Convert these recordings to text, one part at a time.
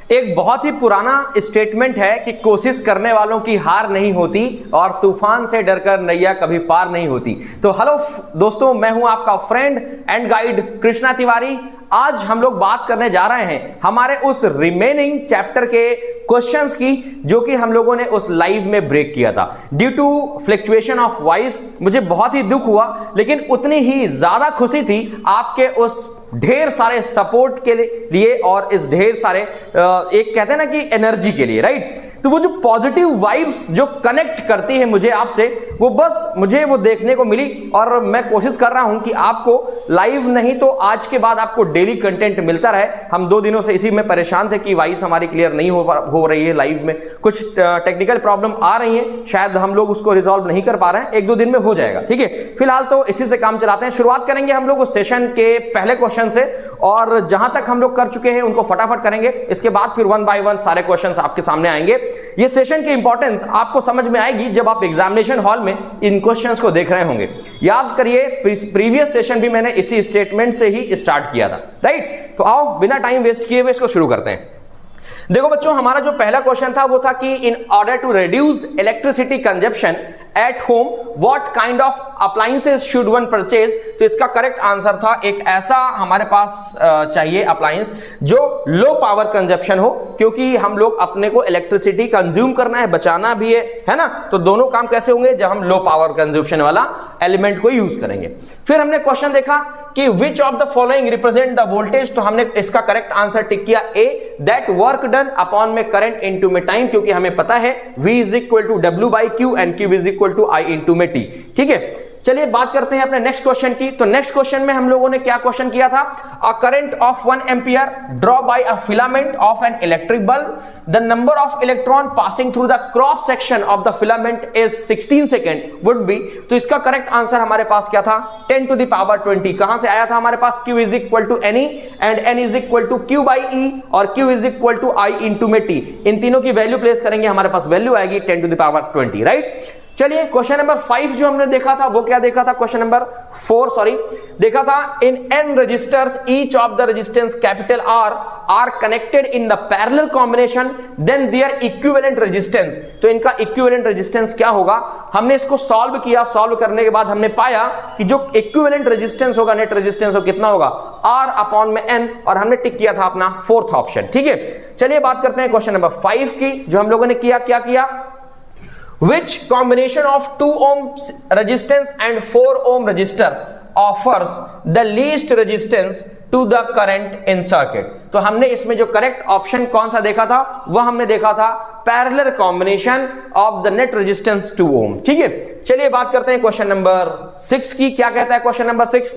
एक बहुत ही पुराना स्टेटमेंट है कि कोशिश करने वालों की हार नहीं होती और तूफान से डरकर नैया कभी पार नहीं होती। तो हेलो दोस्तों, मैं हूं आपका friend and guide Krishna Tiwari. आज हम लोग बात करने जा रहे हैं हमारे उस रिमेनिंग चैप्टर के क्वेश्चंस की जो कि हम लोगों ने उस लाइव में ब्रेक किया था। Due to fluctuation of voice मुझे बहुत ही दुख हुआ, लेकिन उतनी ही ज्यादा खुशी थी आपके उस ढेर सारे सपोर्ट के लिए और इस ढेर सारे एक कहते हैं ना कि एनर्जी के लिए, राइट। तो वो जो पॉजिटिव वाइब्स जो कनेक्ट करती है मुझे आपसे, वो बस मुझे वो देखने को मिली और मैं कोशिश कर रहा हूं कि आपको लाइव नहीं तो आज के बाद आपको डेली कंटेंट मिलता रहे। हम 2 दिनों से इसी में परेशान थे कि वॉइस हमारी क्लियर नहीं हो रही है, लाइव में कुछ टेक्निकल प्रॉब्लम आ रही है, शायद हम लोग उसको रिजॉल्व नहीं कर पा रहे हैं। 1-2 दिन में हो जाएगा, ठीक है। फिलहाल तो इसी से काम चलाते हैं। शुरुआत करेंगे हम लोग उस सेशन के पहले क्वेश्चन से, और जहां तक हम लोग कर चुके हैं उनको फटाफट करेंगे। इसके बाद फिर 1 बाय 1 सारे क्वेश्चंस आपके सामने आएंगे। ये सेशन की इंपॉर्टेंस आपको समझ में आएगी जब आप एग्जामिनेशन हॉल में इन क्वेश्चंस को देख रहे होंगे। याद करिए, प्रीवियस सेशन भी मैंने इसी स्टेटमेंट से ही स्टार्ट किया था, राइट। तो आओ बिना टाइम वेस्ट किए हुए इसको शुरू करते हैं। देखो बच्चों, हमारा जो पहला क्वेश्चन था वो था कि in order to reduce electricity consumption at home what kind of appliances should one purchase. तो इसका करेक्ट आंसर था एक ऐसा हमारे पास चाहिए अप्लायंस जो लो पावर कंजप्शन हो, क्योंकि हम लोग अपने को इलेक्ट्रिसिटी कंज्यूम करना है, बचाना भी है ना। तो दोनों काम कैसे होंगे जब हम लो पावर कंजप्शन वाला एलिमेंट को यूज करेंगे। फिर हमने क्वेश्चन देखा कि which of the following represent the voltage. तो हमने इसका करेक्ट आंसर टिक किया A, that work done upon में करंट इनटू में टाइम, क्योंकि हमें पता है V is equal to W by Q and Q is equal to I into में T, ठीक है। चलिए बात करते हैं अपने नेक्स्ट क्वेश्चन की। तो नेक्स्ट क्वेश्चन में हम लोगों ने क्या क्वेश्चन किया था, a current of 1 ampere draw bye a filament of an electric bulb, the number of electron passing through the cross section of the filament is 16 second would be. तो इसका correct answer हमारे पास क्या था, 10 to the power 20। कहां से आया था हमारे पास, Q is equal to NE and N is equal to Q by E और Q is equal to I into में T। इन तीनों की वैल्यू प्लेस करेंगे, हमारे पास वैल्यू आएगी 10 टू द पावर 20, राइट। चलिए क्वेश्चन नंबर 5 जो हमने देखा था वो क्या देखा था, क्वेश्चन नंबर 4 सॉरी देखा था, in n resistors each of the resistance capital R are connected in the parallel combination then their equivalent resistance. तो इनका इक्विवेलेंट रेजिस्टेंस क्या होगा, हमने इसको सॉल्व किया। सॉल्व करने के बाद हमने पाया कि जो इक्विवेलेंट रेजिस्टेंस होगा, नेट रेजिस्टेंस हो कितना होगा, R अपॉन में N, और हमने टिक किया था अपना 4th ऑप्शन, ठीक है। चलिए बात करते हैं क्वेश्चन नंबर 5 की, जो हम लोगों ने क्या किया, which combination of 2 ohm resistance and 4 ohm resistor offers the least resistance to the current in circuit। तो हमने इसमें जो करेक्ट ऑप्शन कौन सा देखा था, वह हमने देखा था parallel combination of the net resistance 2 ohm, ठीक है। चलिए बात करते हैं क्वेश्चन नंबर 6 की। क्या कहता है क्वेश्चन नंबर 6,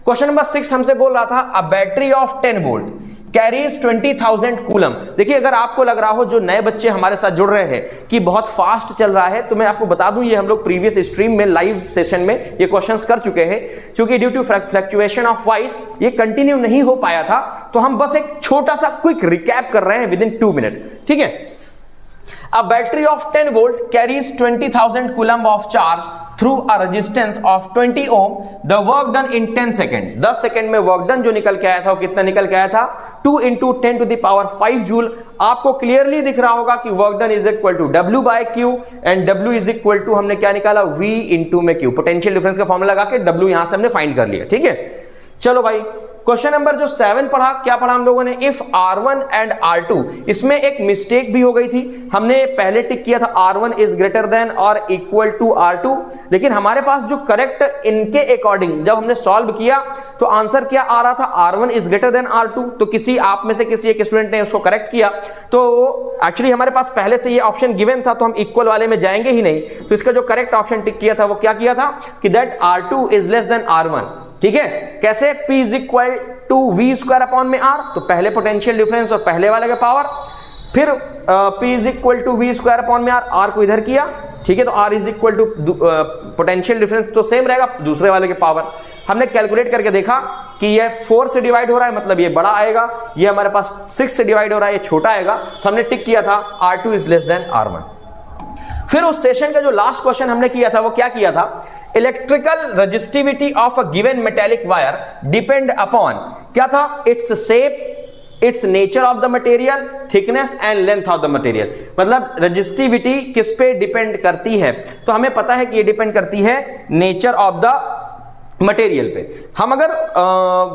क्वेश्चन नंबर 6 हमसे बोल रहा था a battery of 10 volt carries 20,000 coulomb. देखिए अगर आपको लग रहा हो, जो नए बच्चे हमारे साथ जुड़ रहे हैं, कि बहुत फास्ट चल रहा है, तो मैं आपको बता दूं ये हम लोग प्रीवियस स्ट्रीम में लाइव सेशन में ये क्वेश्चंस कर चुके हैं। क्योंकि due to fluctuation of voice ये कंटिन्यू नहीं हो पाया था, तो हम बस एक छोटा सा क्विक रिकैप कर रहे हैं विद इन 2 मिनट, ठीक है। A battery of 10 volt carries 20,000 coulomb of charge through a resistance of 20 ohm. The work done in 10 second. 10 second में वर्क डन जो निकल के आया था वो कितना निकल के आया था, 2 into 10 to the power 5 joule. आपको क्लियरली दिख रहा होगा कि work done is equal to W by Q and W is equal to हमने क्या निकाला, V इंटू में Q। पोटेंशियल डिफरेंस का फॉर्मूला लगा के W यहां से हमने फाइंड कर लिया, ठीक है। चलो भाई क्वेश्चन नंबर जो 7 पढ़ा, क्या पढ़ा हम लोगों ने, इफ R1 एंड R2। इसमें एक मिस्टेक भी हो गई थी, हमने पहले टिक किया था R1 इज ग्रेटर देन और इक्वल टू R2, लेकिन हमारे पास जो करेक्ट इनके अकॉर्डिंग जब हमने सॉल्व किया तो आंसर क्या आ रहा था, R1 is greater than R2। तो किसी आप में से किसी एक स्टूडेंट ने उसको करेक्ट किया, तो एक्चुअली हमारे पास पहले से ये ऑप्शन गिवन था, तो हम इक्वल वाले में जाएंगे ही नहीं। तो इसका जो करेक्ट ऑप्शन टिक किया था वो क्या किया था कि that R2 is less than R1, ठीक है। कैसे, P is equal to V square upon में R। तो पहले पोटेंशियल डिफरेंस और पहले वाले का पावर, फिर P is equal to V square upon में R को इधर किया, ठीक है। तो R is equal to potential difference तो सेम रहेगा, दूसरे वाले के पावर। हमने कैलकुलेट करके देखा कि ये 4 से डिवाइड हो रहा है, मतलब ये बड़ा आएगा, ये हमारे पास 6 से डिवाइड हो रहा है, ये छोटा आएगा। तो हमने टिक किया था R2 is less than R1। फिर उस सेशन का जो लास्ट क्वेश्चन हमने किया था वो क्या किया था, electrical resistivity of a given metallic wire depend upon क्या था, its shape, it's nature of the material, thickness and length of the material. मतलब रेजिस्टिविटी किस पे डिपेंड करती है? तो हमें पता है कि ये डिपेंड करती है नेचर ऑफ द मटेरियल पे। हम अगर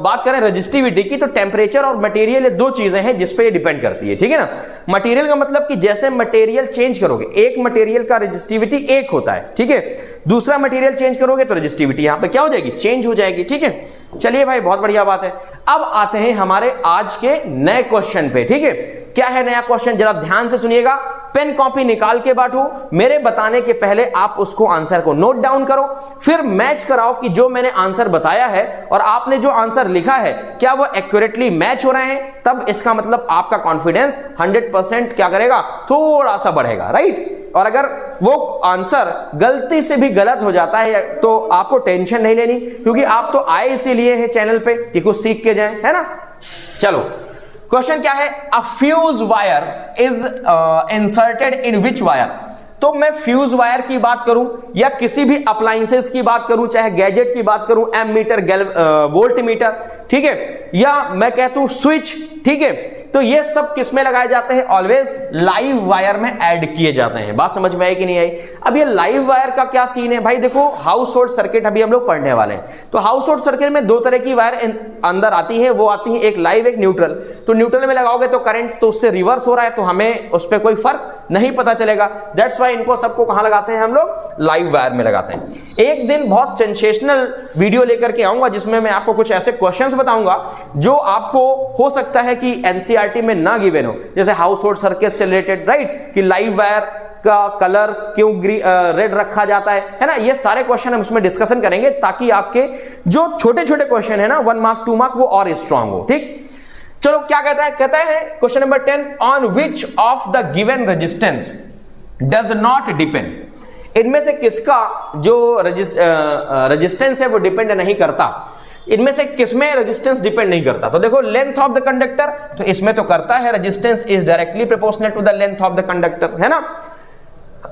बात करें रेजिस्टिविटी की, तो टेम्परेचर और मटेरियल ये दो चीजें हैं जिस पे ये डिपेंड करती है, ठीक है ना। मटेरियल का मतलब कि जैसे मटेरियल चेंज करोगे, एक मटेरियल का रेजिस्टिविटी एक होता है, ठीक है, दूसरा मटेरियल चेंज करोगे तो रेजिस्टिविटी यहां पे क्या हो जाएगी? चेंज हो जाएगी, ठीक है। चलिए भाई, बहुत बढ़िया बात है। अब आते हैं हमारे आज के नए क्वेश्चन पे, ठीक है। क्या है नया क्वेश्चन? जरा ध्यान से सुनिएगा, पेन कॉपी निकाल के बांटो। मेरे बताने के पहले आप उसको आंसर को नोट डाउन करो, फिर मैच कराओ कि जो मैंने आंसर बताया है और आपने जो आंसर लिखा है क्या वो एक्यूरेटली मैच हो रहे हैं। तब इसका मतलब आपका कॉन्फिडेंस 100% क्या करेगा? थोड़ा सा बढ़ेगा, राइट। और अगर वो आंसर गलती से भी गलत हो जाता है तो आपको टेंशन नहीं लेनी, क्योंकि आप तो आए इसीलिए हैं चैनल पे कि कुछ सीख के जाएं, है ना। चलो, क्वेश्चन क्या है? अ fuse wire is inserted in which wire. तो मैं फ्यूज वायर की बात करूं या किसी भी अप्लायंसेस की बात करूं, चाहे गैजेट की बात करूं, एमीटर, वोल्ट मीटर, ठीक है, या मैं कहता हूं स्विच, ठीक है, तो ये सब किस में लगाए जाते हैं? ऑलवेज लाइव वायर में ऐड किए जाते हैं। बात समझ में आई कि नहीं आई? अब ये लाइव वायर का क्या सीन है भाई? देखो, हाउस होल्ड सर्किट अभी हम लोग पढ़ने वाले हैं, तो हाउस होल्ड सर्किट में दो तरह की वायर अंदर आती है, वो आती है एक लाइव, एक न्यूट्रल। तो न्यूट्रल में लगाओगे तो करंट तो उससे रिवर्स हो रहा है, तो हमें उस पर कोई फर्क नहीं पता चलेगा। दैट्स वाई इनको सबको कहां लगाते हैं हम लोग? लाइव वायर में लगाते हैं। एक दिन बहुत सेंसेशनल वीडियो लेकर के आऊंगा जिसमें मैं आपको कुछ ऐसे क्वेश्चंस बताऊंगा जो आपको हो सकता है कि एनसीईआरटी में ना गिवन हो, जैसे हाउस होल्ड सर्किट से रिलेटेड, राइट, कि लाइव वायर का कलर क्यों रेड रखा जाता है ना। ये सारे क्वेश्चन हम उसमें डिस्कशन करेंगे ताकि आपके जो छोटे छोटे क्वेश्चन है ना, 1 मार्क 2 मार्क, वो और स्ट्रांग हो, ठीक। चलो, क्या कहता है? कहता है question number 10, on which of the given resistance does not depend. इनमें से किसका जो रेजिस्टेंस है वो डिपेंड नहीं करता? इनमें से किसमें रेजिस्टेंस डिपेंड नहीं करता? तो देखो, लेंथ ऑफ द कंडक्टर, तो इसमें तो करता है, resistance is directly proportional to the length of the conductor, है ना।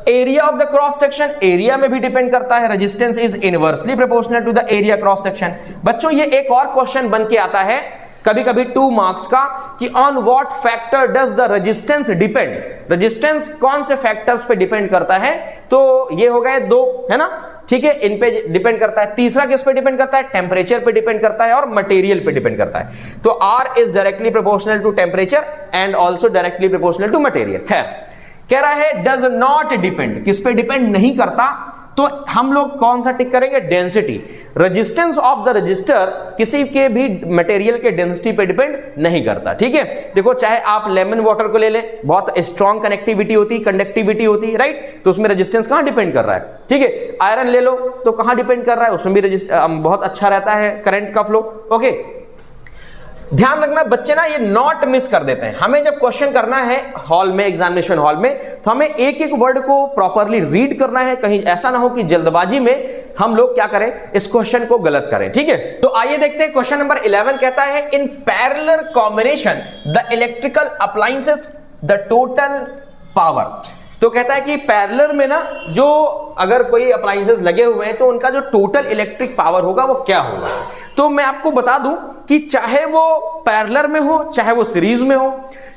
Area of the cross section, area में भी डिपेंड करता है, resistance is inversely proportional to the area cross section. बच्चों, ये एक और क्वेश्चन बन के आता है कभी कभी 2 मार्क्स का, कि on what factor does the resistance depend. Resistance कौन से फैक्टर्स पे डिपेंड करता है? तो ये हो गए 2, है ना, ठीक है, इन पे डिपेंड करता है। तीसरा किस पे डिपेंड करता है? टेम्परेचर पे डिपेंड करता है और मटेरियल पे डिपेंड करता है। तो R is directly proportional to temperature and also directly proportional to material. खैर, कह रहा है डज नॉट डिपेंड, किस पे डिपेंड नहीं करता? तो हम लोग कौन सा टिक करेंगे? Density. Resistance of the register किसी के भी मटेरियल के डेंसिटी पे डिपेंड नहीं करता, ठीक है। देखो, चाहे आप लेमन वाटर को ले लें, बहुत स्ट्रॉन्ग कनेक्टिविटी होती, कंडक्टिविटी होती, राइट, तो उसमें रेजिस्टेंस कहां डिपेंड कर रहा है, ठीक है। आयरन ले लो तो कहां डिपेंड कर रहा है? उसमें भी बहुत अच्छा रहता है करंट का फ्लो, ओके। ध्यान रखना बच्चे ना, ये नॉट मिस कर देते हैं। हमें जब क्वेश्चन करना है हॉल में, एग्जामिनेशन हॉल में, तो हमें एक एक वर्ड को प्रॉपरली रीड करना है, कहीं ऐसा ना हो कि जल्दबाजी में हम लोग क्या करें, इस क्वेश्चन को गलत करें, ठीक है। तो आइए देखते हैं क्वेश्चन नंबर 11 कहता है, in parallel combination the electrical appliances the total power. तो कहता है कि पैरेलल में ना जो अगर कोई अप्लायंसेस लगे हुए हैं तो उनका जो टोटल इलेक्ट्रिक पावर होगा वो क्या होगा। तो मैं आपको बता दूं कि चाहे वो पैरेलल में हो चाहे वो सीरीज में हो,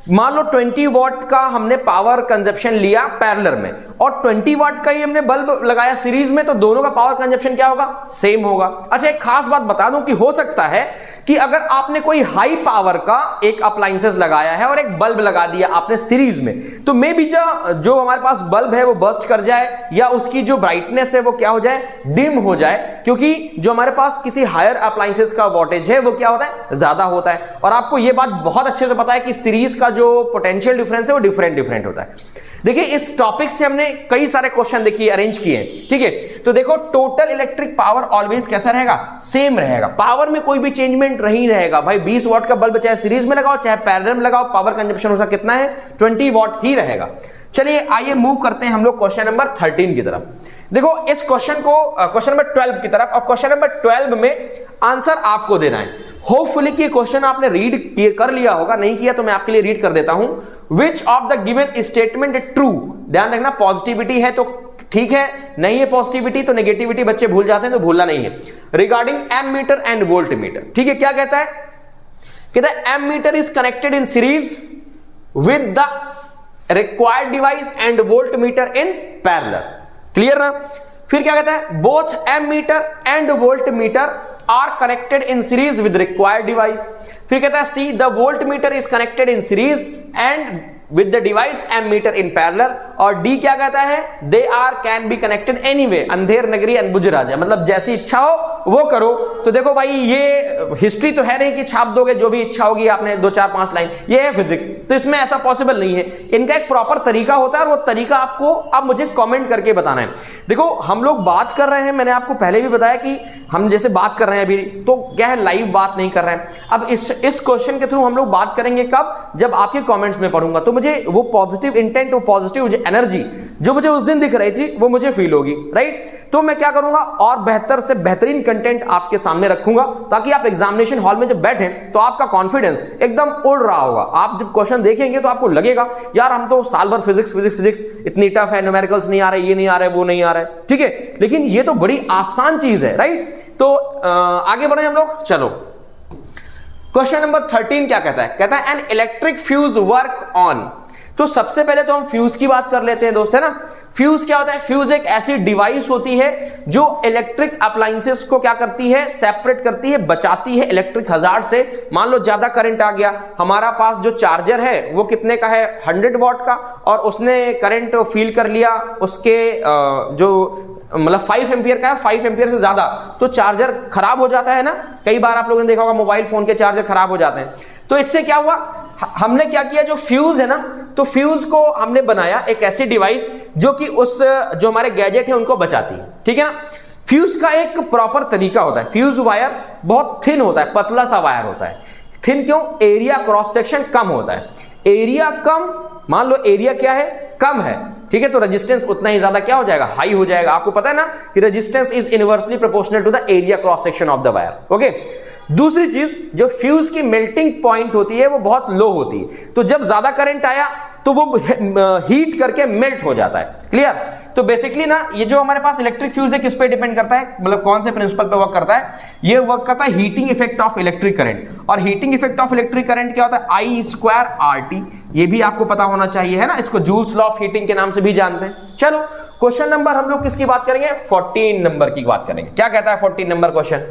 मान लो 20 वाट का हमने पावर कंजप्शन लिया पैरेलल में और 20 वाट का ही हमने बल्ब लगाया सीरीज में, तो दोनों का पावर कंजप्शन क्या होगा? सेम होगा। अच्छा, एक खास बात बता दूं कि हो सकता है कि अगर आपने कोई हाई पावर का एक अप्लायंसेस लगाया है और एक बल्ब लगा दिया आपने सीरीज में, तो मे बी जो हमारे पास बल्ब है वो बर्स्ट कर जाए या उसकी जो ब्राइटनेस है वो क्या हो जाए? डिम हो जाए, क्योंकि जो हमारे पास किसी हायर अप्लायंसेस का वोल्टेज है वो क्या होता है? ज्यादा होता है। और आपको ये बात बहुत अच्छे से पता है कि सीरीज का जो पोटेंशियल डिफरेंस है वो डिफरेंट होता है। देखिए, इस टॉपिक से हमने कई सारे क्वेश्चन देखिए अरेंज किए हैं, ठीक है। तो देखो, टोटल इलेक्ट्रिक पावर ऑलवेज कैसा रहेगा? सेम रहेगा, पावर में कोई भी चेंजमेंट नहीं रहेगा भाई। 20 वाट का बल्ब चाहे सीरीज में लगाओ चाहे पैरेलल में लगाओ, पावर कंजप्शन उसका कितना है? 20 वाट ही रहेगा। चलिए आइए मूव करते हैं हम लोग क्वेश्चन नंबर 13 की तरफ। देखो, इस क्वेश्चन को क्वेश्चन नंबर 12 की तरफ, और क्वेश्चन नंबर 12 में आंसर आपको देना है। होपफुली कि क्वेश्चन आपने रीड कर लिया होगा, नहीं किया तो मैं आपके लिए रीड कर देता हूं। विच of the given statement is true. ध्यान रखना, पॉजिटिविटी है तो ठीक है, नहीं है पॉजिटिविटी तो नेगेटिविटी बच्चे भूल जाते हैं, तो भूलना नहीं है। Regarding ammeter and voltmeter, ठीक है। क्या कहता है? कहता है ammeter is connected in series with the required device and voltmeter in parallel. Clear ना? फिर क्या कहता है, both ammeter and voltmeter are connected in series with required device. फिर कहता है C the voltmeter is connected in series and with the device ammeter in parallel. और D क्या कहता है, they are can be connected anyway, अंधेर नगरी अनबुझ राजा, मतलब जैसी इच्छा हो वो करो। तो देखो भाई ये हिस्ट्री तो है नहीं कि छाप दोगे जो भी इच्छा होगी आपने 2 4 5 लाइन, ये है फिजिक्स, तो इसमें ऐसा पॉसिबल नहीं है। इनका एक प्रॉपर तरीका होता है और वो तरीका आपको अब मुझे कमेंट करके बताना है। देखो हम लोग बात कर रहे हैं, मैंने आपको पहले भी बताया कि हम जैसे बात कर रहे हैं अभी, तो क्या है लाइव बात नहीं कर रहे हैं। अब इस क्वेश्चन के थ्रू हम लोग बात करेंगे कब, जब आपके कमेंट्स में पढ़ूंगा, तो मुझे वो पॉजिटिव इंटेंट, वो पॉजिटिव एनर्जी जो मुझे उस दिन दिख रही थी वो मुझे फील होगी, राइट। तो मैं क्या करूंगा, और बेहतर से बेहतरीन कंटेंट आपके सामने रखूंगा ताकि आप एग्जामिनेशन हॉल में जब बैठे तो आपका कॉन्फिडेंस एकदम उड़ रहा होगा। आप जब क्वेश्चन देखेंगे तो आपको लगेगा यार हम तो साल भर फिजिक्स इतनी टफ है, न्यूमेरिकल्स नहीं आ रहे, ये नहीं आ रहा है, वो नहीं आ रहा है, ठीक है, लेकिन ये तो बड़ी आसान चीज है, राइट। तो आगे बढ़े हम लोग, चलो क्वेश्चन नंबर 13 क्या कहता है, कहता है an electric fuse work on. तो सबसे पहले तो हम फ्यूज की बात कर लेते हैं दोस्त, है ना। फ्यूज क्या होता है, फ्यूज एक ऐसी डिवाइस होती है जो इलेक्ट्रिक अप्लायंसेस को क्या करती है, सेपरेट करती है, बचाती है इलेक्ट्रिक हजार्ड से। मान लो ज्यादा करंट आ गया, हमारा पास जो चार्जर है वो कितने का है, 100 वॉट का, और उसने करंट फील कर लिया उसके जो मतलब 5 एम्पियर का है, 5 एम्पियर से ज्यादा, तो चार्जर खराब हो जाता है ना। कई बार आप लोगों ने देखा होगा मोबाइल फोन के चार्जर खराब हो जाते हैं। तो इससे क्या हुआ, हमने क्या किया, जो फ्यूज है ना, तो फ्यूज को हमने बनाया एक ऐसी डिवाइस जो कि उस जो हमारे गैजेट है उनको बचाती है, ठीक है ना। फ्यूज का एक प्रॉपर तरीका होता है, फ्यूज वायर बहुत थिन होता है, पतला सा वायर होता है। थिन क्यों, एरिया क्रॉस सेक्शन कम होता है। एरिया कम, मान लो एरिया क्या है, कम है, ठीक है, तो रेजिस्टेंस उतना ही ज्यादा क्या हो जाएगा, हाई हो जाएगा। आपको पता है ना कि resistance is inversely proportional to the area cross section of the wire, okay. दूसरी चीज, जो फ्यूज की मेल्टिंग पॉइंट होती है वो बहुत लो होती है, तो जब ज्यादा करंट आया तो वो हीट करके मेल्ट हो जाता है। क्लियर। तो बेसिकली ना ये जो हमारे पास इलेक्ट्रिक फ्यूज है किस पे डिपेंड करता है, मतलब कौन से प्रिंसिपल पे वर्क करता है, ये वर्क करता है heating effect of electric current. और heating effect of electric current क्या होता है, I²RT, ये भी आपको पता होना चाहिए, है ना। इसको जूल्स लॉ ऑफ हीटिंग के नाम से भी जानते हैं। चलो क्वेश्चन नंबर हम लोग किसकी बात करेंगे, 14 नंबर की बात करेंगे। क्या कहता है 14 नंबर क्वेश्चन,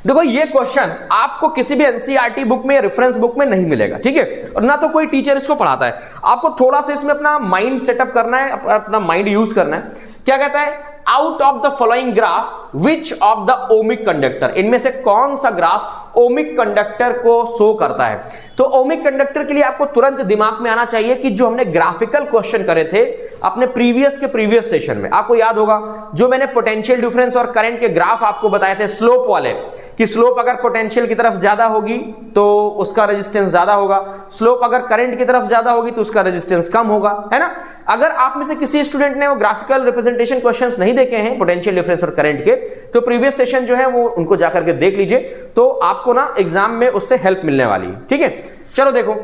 देखो ये क्वेश्चन आपको किसी भी एनसीईआरटी बुक में, रेफरेंस बुक में नहीं मिलेगा, ठीक है, और ना तो कोई टीचर इसको पढ़ाता है। आपको थोड़ा सा इसमें अपना माइंड सेटअप करना है, अपना माइंड यूज करना है। क्या कहता है, out of the following graph which of the ohmic conductor, इनमें से कौन सा ग्राफ ओमिक कंडक्टर को शो करता है। तो ओमिक कंडक्टर के लिए आपको तुरंत दिमाग में आना चाहिए कि जो हमने ग्राफिकल क्वेश्चन करे थे अपने प्रीवियस सेशन में, आपको याद होगा जो मैंने पोटेंशियल डिफरेंस और करंट के ग्राफ आपको बताए थे, स्लोप वाले, कि स्लोप अगर पोटेंशियल की तरफ ज्यादा होगी तो उसका रेजिस्टेंस ज्यादा होगा, स्लोप अगर करंट की तरफ ज्यादा होगी तो उसका रेजिस्टेंस कम होगा, है ना। अगर आप में से किसी स्टूडेंट ने वो ग्राफिकल रिप्रेजेंटेशन क्वेश्चंस नहीं देखे हैं पोटेंशियल डिफरेंस और करंट के, तो प्रीवियस सेशन जो है वो उनको जाकर के देख लीजिए, तो आपको ना एग्जाम में उससे हेल्प मिलने वाली है, ठीक है। चलो देखो,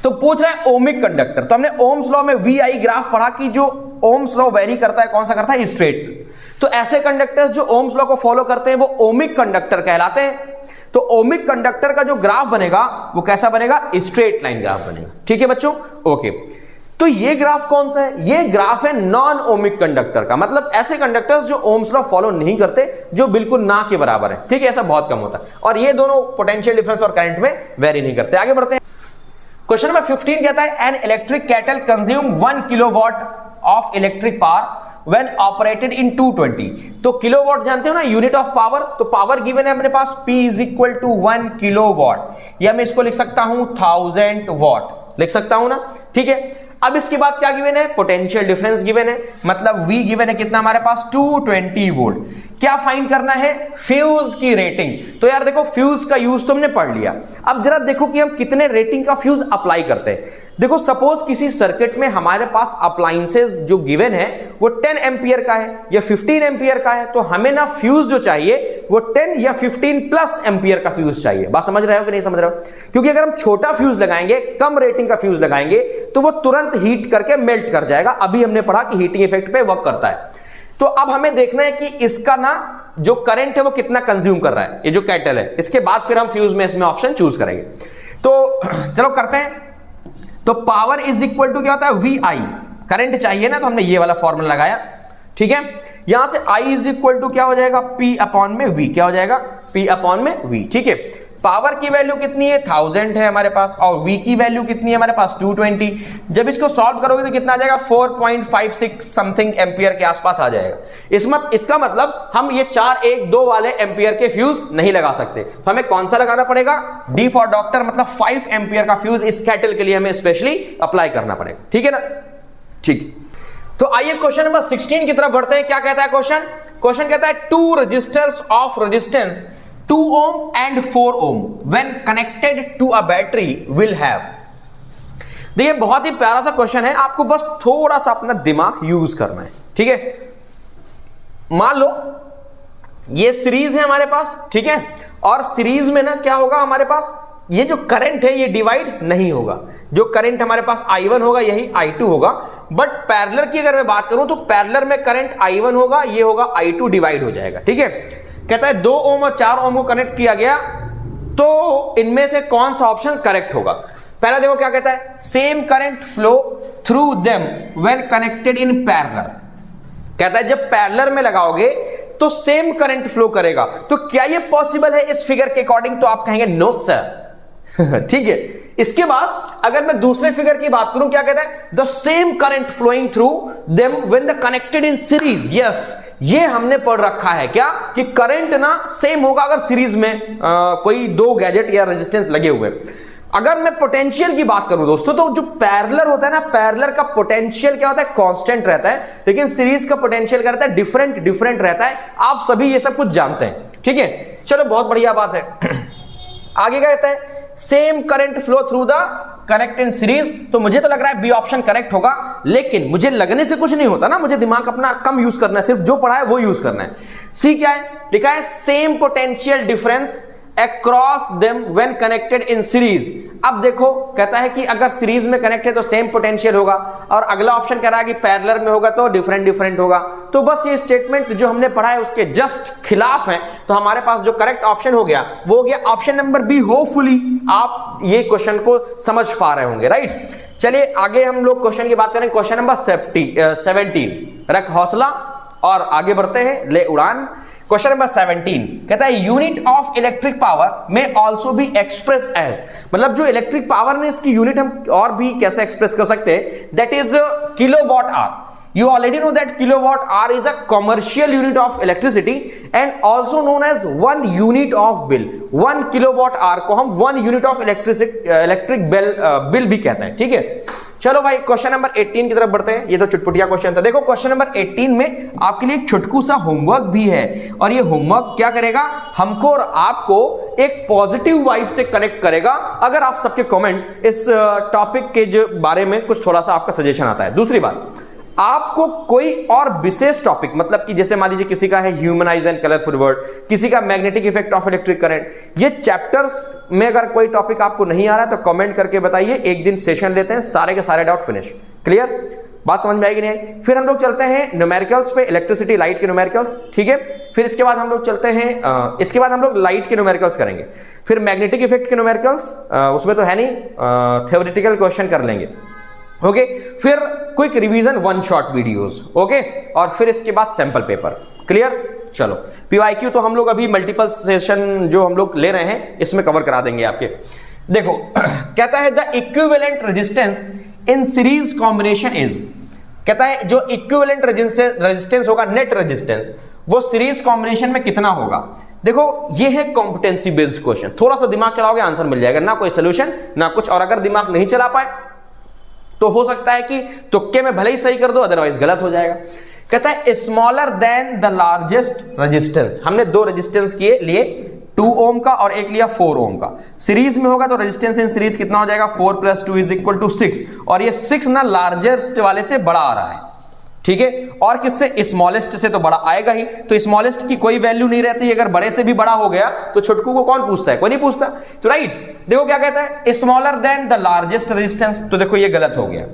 तो पूछ रहा है ओमिक कंडक्टर, तो हमने ओम्स लॉ में VI ग्राफ पढ़ा कि जो ओम्स लॉ वेरी करता है, कौन सा करता है, स्ट्रेट। तो ऐसे कंडक्टर्स जो ओम्स लॉ को फॉलो करते हैं वो ओमिक कंडक्टर कहलाते हैं। तो ओमिक कंडक्टर का जो ग्राफ बनेगा वो कैसा बनेगा, स्ट्रेट लाइन ग्राफ बनेगा, ठीक है बच्चों, ओके। तो ये ग्राफ कौन सा है, ये ग्राफ है नॉन ओमिक कंडक्टर का, मतलब ऐसे कंडक्टर्स जो ओम्स लॉ फॉलो नहीं करते, जो बिल्कुल ना के बराबर है, ठीक है, ऐसा बहुत कम होता है। और ये दोनों पोटेंशियल डिफरेंस और करंट में वेरी नहीं करते। आगे बढ़ते हैं, क्वेश्चन नंबर 15 कहता है an electric kettle consume 1 kilowatt of electric power when operated in 220। तो किलोवाट जानते हो ना, यूनिट ऑफ पावर, तो पावर गिवन है अपने पास P = 1 किलोवाट, या मैं इसको लिख सकता हूं 1000 वॉट लिख सकता हूं ना, ठीक है। अब इसके बाद क्या गिवन है, पोटेंशियल डिफरेंस गिवन है, मतलब V गिवन है कितना हमारे पास 220 वोल्ट। क्या फाइंड करना है, फ्यूज की रेटिंग। तो यार देखो फ्यूज का यूज तो हमने पढ़ लिया, अब जरा देखो कि हम कितने रेटिंग का फ्यूज अप्लाई करते हैं। देखो सपोज किसी सर्किट में हमारे पास अप्लायंसेस जो गिवन है वो 10 एम्पियर का है या 15 एम्पियर का है, तो हमें ना फ्यूज जो चाहिए वो 10 या 15 प्लस एम्पियर का फ्यूज चाहिए। बात समझ रहे हो कि नहीं समझ रहे हो, क्योंकि अगर हम छोटा फ्यूज लगाएंगे, कम रेटिंग का फ्यूज लगाएंगे, तो वो तुरंत हीट करके मेल्ट कर जाएगा। अभी हमने पढ़ा कि हीटिंग इफेक्ट पे वर्क करता है। तो अब हमें देखना है कि इसका ना जो करंट है वो कितना कंज्यूम कर रहा है, ये जो कैटल है, इसके बाद फिर हम फ्यूज में इसमें ऑप्शन चूज करेंगे। तो चलो करते हैं। तो पावर इज इक्वल टू क्या होता है, वी आई, करंट चाहिए ना, तो हमने ये वाला फॉर्मूला लगाया, ठीक है। यहां से I इज इक्वल टू क्या हो जाएगा, P अपॉन में V, क्या हो जाएगा, P अपॉन में V, ठीक है। पावर की वैल्यू कितनी है, 1000 है हमारे पास, और V की वैल्यू कितनी है हमारे पास, 220। जब इसको सॉल्व करोगे तो कितना आ जाएगा, 4.56 समथिंग एम्पियर के आसपास आ जाएगा। इसका मतलब हम ये 4 1 2 वाले एम्पियर के फ्यूज नहीं लगा सकते, तो हमें कौन सा लगाना पड़ेगा, D फॉर डॉक्टर, मतलब 5 एम्पियर का फ्यूज इस कैटल के लिए हमें स्पेशली अप्लाई करना पड़ेगा, ठीक है ना। ठीक, तो आइए क्वेश्चन नंबर 16 की तरफ बढ़ते हैं। क्या कहता है क्वेश्चन कहता है 2 resistors of resistance 2 ohm and 4 ohm when connected to a battery will have। देखिए बहुत ही प्यारा सा क्वेश्चन है, आपको बस थोड़ा सा अपना दिमाग यूज करना है, ठीक है। मान लो ये सीरीज है हमारे पास, ठीक है, और सीरीज में ना क्या होगा, हमारे पास ये जो करंट है ये डिवाइड नहीं होगा, जो करंट हमारे पास I1 होगा यही I2 होगा, बट पैरेलल की अगर मैं बात करूं तो पैरेलल में करंट I1 होगा, ये होगा I2, डिवाइड हो जाएगा, ठीक है। कहता है 2 ओम और 4 ओम को कनेक्ट किया गया, तो इनमें से कौन सा ऑप्शन करेक्ट होगा। पहला देखो क्या कहता है, same current flow through them when connected in parallel. कहता है जब पैरेलल में लगाओगे तो सेम करंट फ्लो करेगा, तो क्या ये पॉसिबल है इस फिगर के अकॉर्डिंग, तो आप कहेंगे नो सर। ठीक है। इसके बाद अगर मैं दूसरे फिगर की बात करूं, क्या कहता है, the same current flowing through them when the connected in series. Yes, ये हमने पढ़ रखा है क्या, कि करंट ना सेम होगा अगर सीरीज में कोई 2 गैजेट या रेजिस्टेंस लगे हुए। अगर मैं पोटेंशियल की बात करूं दोस्तों, तो जो पैरेलल होता है ना, पैरेलल का पोटेंशियल क्या होता है, कांस्टेंट रहता है, लेकिन सीरीज का पोटेंशियल क्या रहता है, डिफरेंट रहता है। आप सभी ये सब कुछ जानते हैं, ठीक है। चलो बहुत बढ़िया बात है। आगे क्या कहता है, same current flow through the connect in series. तो मुझे तो लग रहा है बी ऑप्शन करेक्ट होगा, लेकिन मुझे लगने से कुछ नहीं होता ना, मुझे दिमाग अपना कम यूज करना है, सिर्फ जो पढ़ा है वो यूज करना है। सी क्या है, लिखा है same potential difference across them when connected in series. अब देखो कहता है कि अगर सीरीज में कनेक्ट है तो सेम पोटेंशियल होगा, और अगला ऑप्शन कह रहा है कि पैरेलल में होगा तो डिफरेंट होगा। तो बस ये स्टेटमेंट जो हमने पढ़ा है उसके जस्ट खिलाफ है, तो हमारे पास जो करेक्ट ऑप्शन हो गया वो हो गया ऑप्शन नंबर बी। होपफुली आप ये क्वेश्चन को समझ पा रहे होंगे, राइट। चलिए आगे हम लोग क्वेश्चन की बात करें, क्वेश्चन नंबर 17। रख हौसला और आगे बढ़ते हैं, ले उड़ान। क्वेश्चन नंबर 17 कहता है यूनिट ऑफ इलेक्ट्रिक पावर में ऑल्सो बी एक्सप्रेस एज, मतलब जो इलेक्ट्रिक पावर में इसकी यूनिट हम और भी कैसे एक्सप्रेस कर सकते हैं, that is kilowatt hour. You already know that kilowatt hour is a commercial unit of electricity and also known as 1 unit of bill। 1 kilowatt hour को हम 1 unit of electric bill भी कहते हैं, ठीक है। चलो भाई क्वेश्चन नंबर 18 की तरफ बढ़ते हैं। ये तो चुटपुटिया क्वेश्चन था। देखो क्वेश्चन नंबर 18 में आपके लिए एक छुटकू सा होमवर्क भी है, और ये होमवर्क क्या करेगा, हमको और आपको एक पॉजिटिव वाइब से कनेक्ट करेगा अगर आप सबके कमेंट इस टॉपिक के जो बारे में कुछ थोड़ा सा आपका सजेशन आता है। दूसरी बात, आपको कोई और विशेष टॉपिक, मतलब कि जैसे मान लीजिए किसी का है ह्यूमनाइज एंड कलरफुल वर्ल्ड, किसी का magnetic effect of electric current, ये चैप्टर्स में अगर कोई टॉपिक आपको नहीं आ रहा है तो कमेंट करके बताइए, एक दिन सेशन लेते हैं, सारे के सारे डाउट फिनिश। क्लियर, बात समझ में आएगी नहीं आई। फिर हम लोग चलते हैं न्यूमेरिकल्स पे, इलेक्ट्रिसिटी लाइट के न्यूमेरिकल्स, ठीक है। फिर इसके बाद हम लोग चलते हैं इसके बाद हम लोग लाइट के न्यूमेरिकल्स करेंगे, फिर मैग्नेटिक इफेक्ट के न्यूमेरिकल्स, उसमें तो है नहीं, थ्योरेटिकल क्वेश्चन कर लेंगे, ओके। फिर quick revision 1 shot videos, okay, और फिर इसके बाद सैंपल पेपर। क्लियर, चलो पीवाईक्यू तो हम लोग अभी मल्टीपल सेशन जो हम लोग ले रहे हैं इसमें कवर करा देंगे आपके। देखो कहता है the equivalent resistance in series combination is, कहता है जो इक्विवेलेंट रेजिस्टेंस होगा, नेट रेजिस्टेंस, वो सीरीज कॉम्बिनेशन में कितना होगा। देखो ये है कॉम्पिटेंसी बेस्ड क्वेश्चन, थोड़ा सा दिमाग चलाओगे आंसर मिल जाएगा, ना कोई सोल्यूशन ना कुछ। और अगर दिमाग नहीं चला पाए तो हो सकता है कि तुक्के में भले ही सही कर दो, अदरवाइज गलत हो जाएगा। कहता है smaller than the largest resistance, हमने 2 रेजिस्टेंस किए लिए, 2 ओम का और एक लिया 4 ओम का। सीरीज में होगा तो रेजिस्टेंस इन सीरीज कितना हो जाएगा, 4 + 2 = 6, और ये 6 ना लार्जेस्ट वाले से बड़ा आ रहा है, ठीक है। और किससे, स्मॉलेस्ट से तो बड़ा आएगा ही, तो स्मॉलेस्ट की कोई वैल्यू नहीं रहती, अगर बड़े से भी बड़ा हो गया तो छोटकू को कौन पूछता है, कोई नहीं पूछता। तो राइट, देखो क्या कहता है, smaller than the largest resistance, तो देखो ये गलत हो गया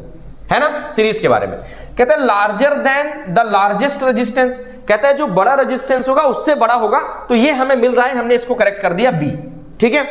है ना सीरीज के बारे में। कहते हैं larger than the largest resistance, कहता है जो बड़ा रेजिस्टेंस होगा उससे बड़ा होगा, तो ये हमें मिल रहा है, हमने इसको करेक्ट कर दिया बी। ठीक है,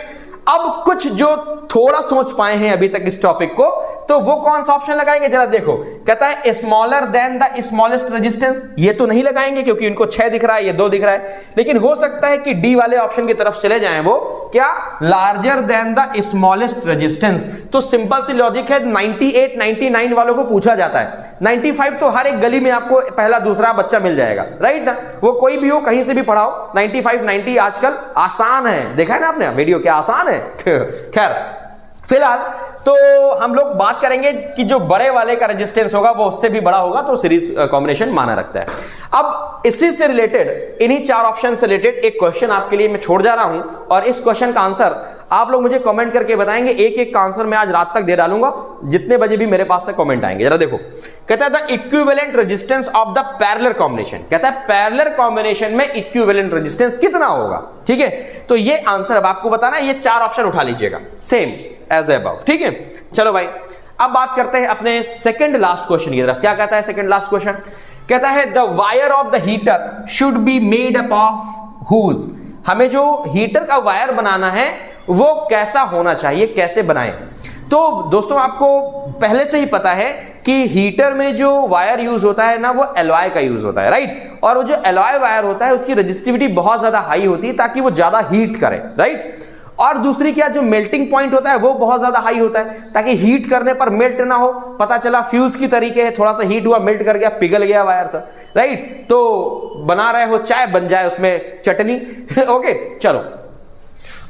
अब कुछ जो थोड़ा सोच पाए हैं अभी तक इस टॉपिक को, तो वो कौन सा ऑप्शन लगाएंगे जरा देखो। कहता है smaller than the smallest resistance, ये तो नहीं लगाएंगे क्योंकि इनको 6 दिख रहा है, ये 2 दिख रहा है, लेकिन हो सकता है कि डी वाले ऑप्शन की तरफ चले जाएं, वो क्या, larger than the smallest resistance. तो सिंपल सी लॉजिक है, 98 99 वालों को पूछा जाता है, 95 तो हर एक गली में आपको पहला दूसरा बच्चा मिल जाएगा, राइट ना, वो कोई भी हो कहीं से भी पढ़ाओ, 95 90 आजकल आसान है, देखा है ना आपने वीडियो, क्या आसान है। खैर फिलहाल तो हम लोग बात करेंगे कि जो बड़े वाले का रेजिस्टेंस होगा वो उससे भी बड़ा होगा, तो सीरीज कॉम्बिनेशन माना रखता है। अब इसी से रिलेटेड, इन्हीं 4 ऑप्शन से रिलेटेड एक क्वेश्चन आपके लिए मैं छोड़ जा रहा हूं, और इस क्वेश्चन का आंसर आप लोग मुझे कमेंट करके बताएंगे। एक एक का आंसर मैं आज रात तक दे डालूंगा, जितने बजे भी मेरे पास तक कमेंट आएंगे। जरा देखो, कहता है the equivalent resistance of the parallel combination, कहता है पैरेलल कॉम्बिनेशन में इक्विवेलेंट रेजिस्टेंस कितना होगा। ठीक है, तो ये आंसर अब आपको बताना है, ये 4 ऑप्शन उठा लीजिएगा सेम एज अबव। ठीक है, चलो भाई अब बात करते हैं अपने सेकंड लास्ट क्वेश्चन की तरफ। क्या कहता है सेकंड लास्ट क्वेश्चन, कहता है the wire of the heater should be made up of whose, हमें जो हीटर का वायर बनाना है वो कैसा होना चाहिए, कैसे बनाएं। तो दोस्तों आपको पहले से ही पता है कि हीटर में जो वायर यूज होता है ना, वो एलॉय का यूज होता है, राइट, और वो जो एलॉय वायर होता है उसकी रेजिस्टिविटी बहुत ज्यादा हाई होती है ताकि वो ज्यादा हीट करे, राइट। और दूसरी क्या, जो मेल्टिंग पॉइंट होता है वो बहुत ज्यादा हाई होता है ताकि हीट करने पर मेल्ट ना हो, पता चला फ्यूज की तरीके है, थोड़ा सा हीट हुआ, मेल्ट कर गया, पिघल गया वायर सा, राइट, तो बना रहे हो चाय, बन जाए उसमें चटनी। ओके चलो,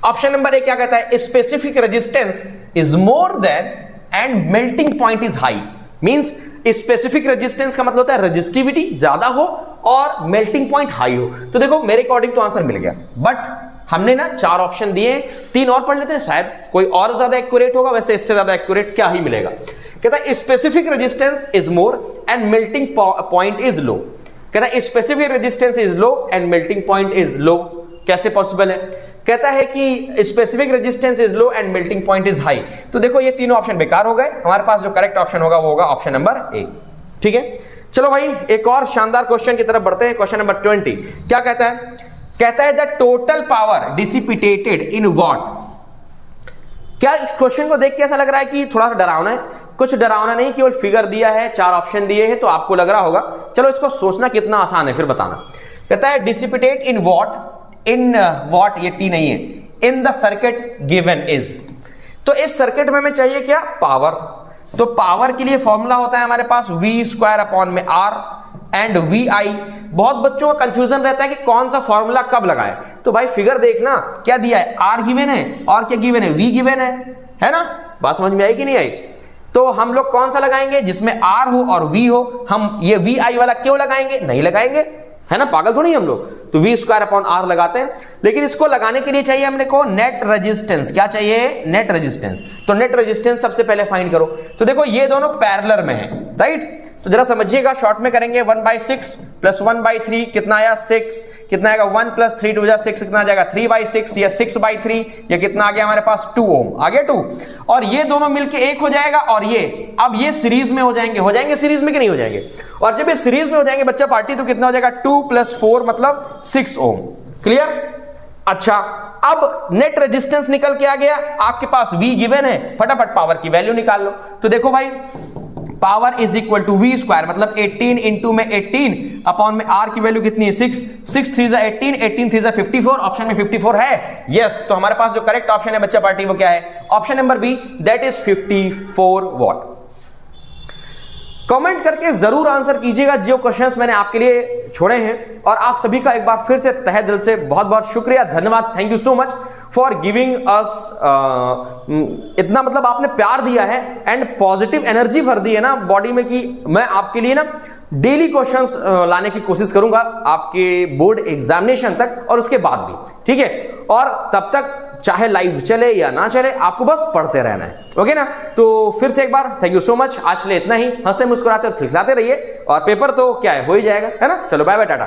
ऑप्शन नंबर 1 क्या कहता है, specific resistance is more than and melting point is high. Means specific resistance का मतलब होता है रेजिस्टिविटी ज्यादा हो और मेल्टिंग पॉइंट हाई हो। तो देखो मेरे अकॉर्डिंग तो आंसर मिल गया, बट हमने ना 4 ऑप्शन दिए, 3 और पढ़ लेते हैं, शायद कोई और ज्यादा एक्यूरेट होगा, वैसे इससे ज्यादा एक्यूरेट क्या ही मिलेगा। कहता है specific resistance is more and melting point is low. कहता है specific resistance is low and melting point is low, कैसे पॉसिबल है। कहता है कि specific resistance is low and melting point is high. तो देखो ये तीनों ऑप्शन बेकार हो गए, हमारे पास जो करेक्ट ऑप्शन होगा वो होगा ऑप्शन नंबर 1। ठीक है, चलो भाई एक और शानदार क्वेश्चन की तरफ बढ़ते हैं। क्वेश्चन नंबर 20 क्या कहता है, कहता है the total power dissipated in watt. क्या इस क्वेश्चन को देख के ऐसा लग रहा है कि थोड़ा सा डरावना है? कुछ डरावना नहीं, केवल फिगर दिया है, 4 ऑप्शन दिए हैं, तो आपको लग रहा होगा। चलो इसको सोचना कितना आसान है फिर बताना। कहता है डिसिपिटेट इन वॉट, इन वॉट ये टी नहीं है, in the circuit given is. तो इस सर्किट में हमें चाहिए क्या, पावर। तो पावर के लिए फॉर्मूला होता है हमारे पास V²/R एंड VI। बहुत बच्चों का कंफ्यूजन रहता है कि कौन सा फॉर्मूला कब लगाएं। तो भाई फिगर देखना क्या दिया है, R गिवन है और क्या गिवन है, V गिवन है ना। बात समझ में आई कि नहीं आई? तो हम लोग कौन सा लगाएंगे, जिसमें R हो और V हो। हम ये VI वाला क्यों लगाएंगे, नहीं लगाएंगे, है ना, पागल तो नहीं हम लोग। तो V²/R लगाते हैं, लेकिन इसको लगाने के लिए चाहिए हमने को नेट रेजिस्टेंस। क्या चाहिए, नेट रेजिस्टेंस। तो नेट रेजिस्टेंस सबसे पहले फाइंड करो। तो देखो ये दोनों पैरेलल में है, राइट। तो जरा समझिएगा, शॉर्ट में करेंगे। 1/6 प्लस 1/3 कितना आया, 6। कितना आएगा, 1 + 3 2 6 कितना आ जाएगा, 3/6 या 6/3 या कितना आ गया हमारे पास, 2 ओम आ गया 2। और ये दोनों मिलके 1 हो जाएगा, और ये अब ये सीरीज में हो जाएंगे सीरीज में कि नहीं हो जाएंगे। और जब ये सीरीज में हो जाएंगे बच्चा पार्टी, तो कितना हो जाएगा, 2 + 4 मतलब 6 ओम। क्लियर? अच्छा, अब नेट रेजिस्टेंस निकल के आ गया आपके पास, V गिवन है, फटाफट पावर की वैल्यू निकाल लो। तो देखो भाई power is equal to V² मतलब 18 इंटू में 18 अपॉन में R की वैल्यू कितनी है, 6। 6 3 18, 18 3 54। ऑप्शन में 54 है, यस। तो हमारे पास जो करेक्ट ऑप्शन है बच्चा पार्टी वो क्या है, option number B, that is 54 watt. Comment करके जरूर आंसर कीजिएगा जो क्वेश्चंस मैंने आपके लिए छोड़े हैं। और आप सभी का एक बार फिर से तहे दिल से बहुत बहुत शुक्रिया, धन्यवाद, thank you so much for giving us. इतना मतलब आपने प्यार दिया है एंड पॉजिटिव एनर्जी भर दी है ना बॉडी में, कि मैं आपके लिए ना डेली क्वेश्चंस लाने की कोशिश करूंगा आपके बोर्ड एग्जामिनेशन तक और उसके बाद भी, ठीक है। और तब तक चाहे लाइव चले या ना चले, आपको बस पढ़ते रहना है, ओके ना। तो फिर से एक बार थैंक यू सो मच, आज के लिए इतना ही। हंसते मुस्कुराते और खिलखिलाते रहिए, और पेपर तो क्या है, हो ही जाएगा, है ना। चलो बाय बाय, टाटा।